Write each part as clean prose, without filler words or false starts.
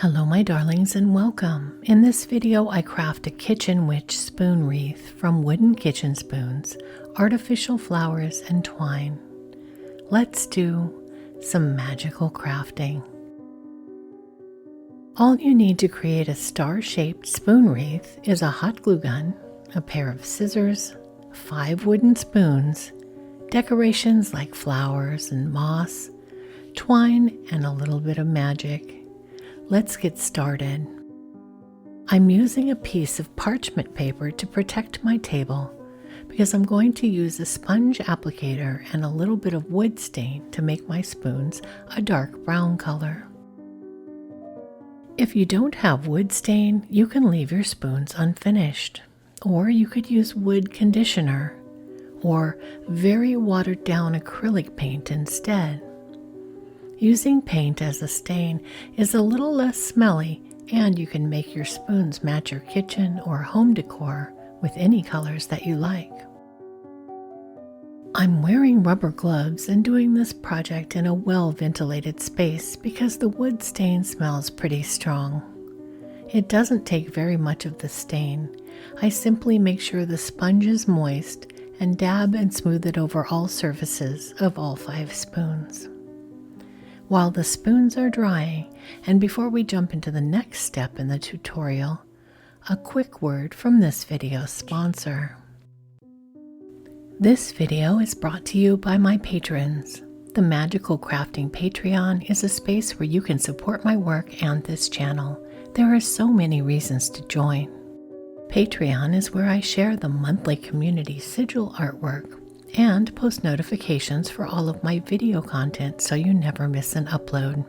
Hello my darlings and welcome. In this video I craft a Kitchen Witch spoon wreath from wooden kitchen spoons, artificial flowers, and twine. Let's do some magical crafting. All you need to create a star-shaped spoon wreath is a hot glue gun, a pair of scissors, 5 wooden spoons, decorations like flowers and moss, twine, and a little bit of magic. Let's get started. I'm using a piece of parchment paper to protect my table because I'm going to use a sponge applicator and a little bit of wood stain to make my spoons a dark brown color. If you don't have wood stain, you can leave your spoons unfinished, or you could use wood conditioner or very watered down acrylic paint instead. Using paint as a stain is a little less smelly, and you can make your spoons match your kitchen or home decor with any colors that you like. I'm wearing rubber gloves and doing this project in a well-ventilated space because the wood stain smells pretty strong. It doesn't take very much of the stain. I simply make sure the sponge is moist and dab and smooth it over all surfaces of all 5 spoons. While the spoons are drying, and before we jump into the next step in the tutorial, a quick word from this video's sponsor. This video is brought to you by my patrons. The Magical Crafting Patreon is a space where you can support my work and this channel. There are so many reasons to join. Patreon is where I share the monthly community sigil artwork and post notifications for all of my video content so you never miss an upload.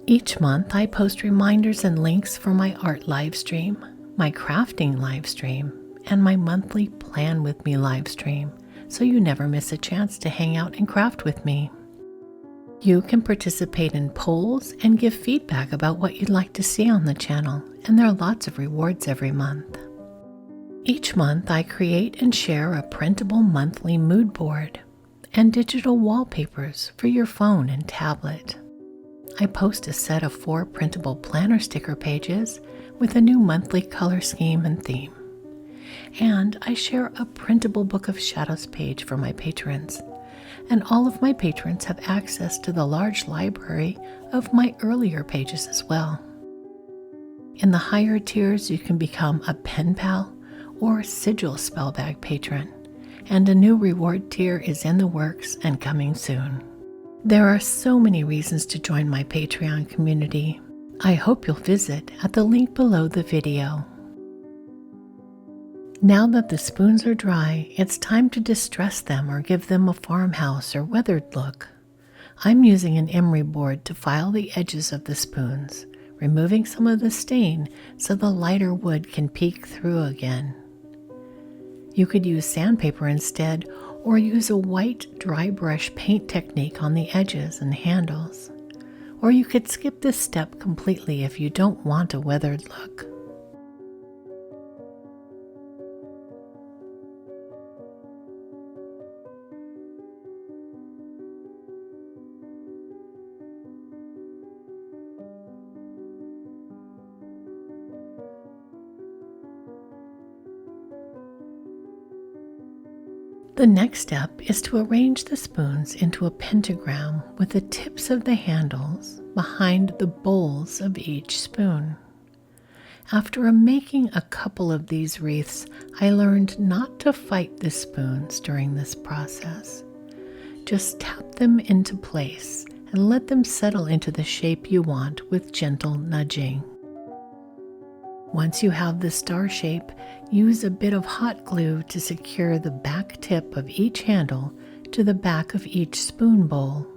Each month I post reminders and links for my art live stream, my crafting live stream, and my monthly Plan With Me live stream, so you never miss a chance to hang out and craft with me. You can participate in polls and give feedback about what you'd like to see on the channel, and there are lots of rewards every month. Each month I create and share a printable monthly mood board and digital wallpapers for your phone and tablet. I post a set of 4 printable planner sticker pages with a new monthly color scheme and theme. And I share a printable book of shadows page for my patrons. And all of my patrons have access to the large library of my earlier pages as well. In the higher tiers you can become a pen pal or sigil spellbag patron, and a new reward tier is in the works and coming soon. There are so many reasons to join my Patreon community. I hope you'll visit at the link below the video. Now that the spoons are dry, it's time to distress them or give them a farmhouse or weathered look. I'm using an emery board to file the edges of the spoons, removing some of the stain so the lighter wood can peek through again. You could use sandpaper instead, or use a white dry brush paint technique on the edges and handles. Or you could skip this step completely if you don't want a weathered look. The next step is to arrange the spoons into a pentagram with the tips of the handles behind the bowls of each spoon. After making a couple of these wreaths, I learned not to fight the spoons during this process. Just tap them into place and let them settle into the shape you want with gentle nudging. Once you have the star shape, use a bit of hot glue to secure the back tip of each handle to the back of each spoon bowl.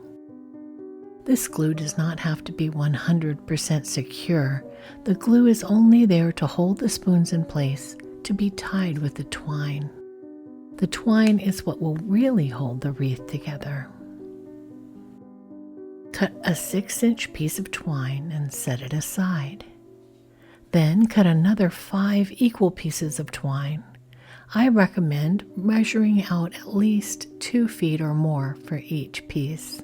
This glue does not have to be 100% secure. The glue is only there to hold the spoons in place to be tied with the twine. The twine is what will really hold the wreath together. Cut a 6-inch piece of twine and set it aside. Then cut another 5 equal pieces of twine. I recommend measuring out at least 2 feet or more for each piece.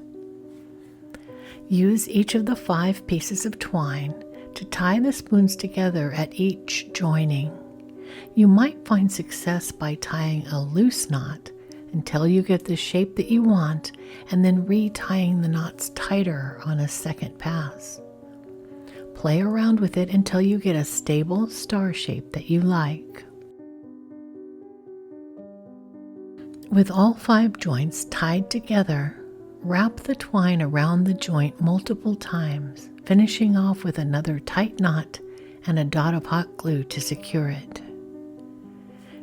Use each of the 5 pieces of twine to tie the spoons together at each joining. You might find success by tying a loose knot until you get the shape that you want and then retying the knots tighter on a second pass. Play around with it until you get a stable star shape that you like. With all 5 joints tied together, wrap the twine around the joint multiple times, finishing off with another tight knot and a dot of hot glue to secure it.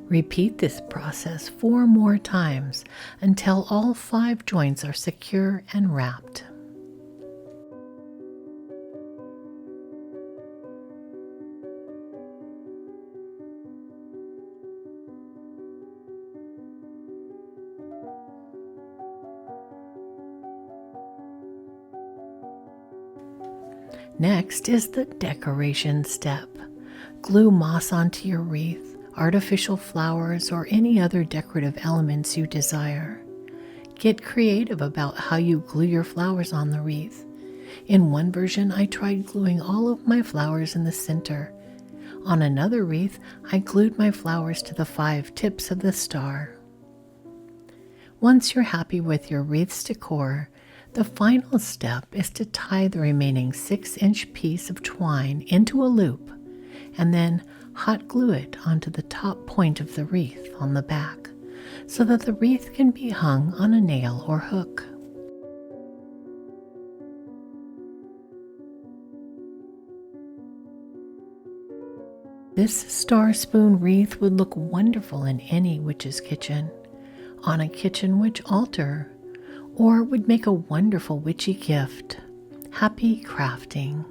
Repeat this process 4 more times until all 5 joints are secure and wrapped. Next is the decoration step. Glue moss onto your wreath, artificial flowers, or any other decorative elements you desire. Get creative about how you glue your flowers on the wreath. In one version, I tried gluing all of my flowers in the center. On another wreath, I glued my flowers to the 5 tips of the star. Once you're happy with your wreath's decor, the final step is to tie the remaining 6-inch piece of twine into a loop and then hot glue it onto the top point of the wreath on the back so that the wreath can be hung on a nail or hook. This star spoon wreath would look wonderful in any witch's kitchen, on a kitchen witch altar, or would make a wonderful witchy gift. Happy crafting!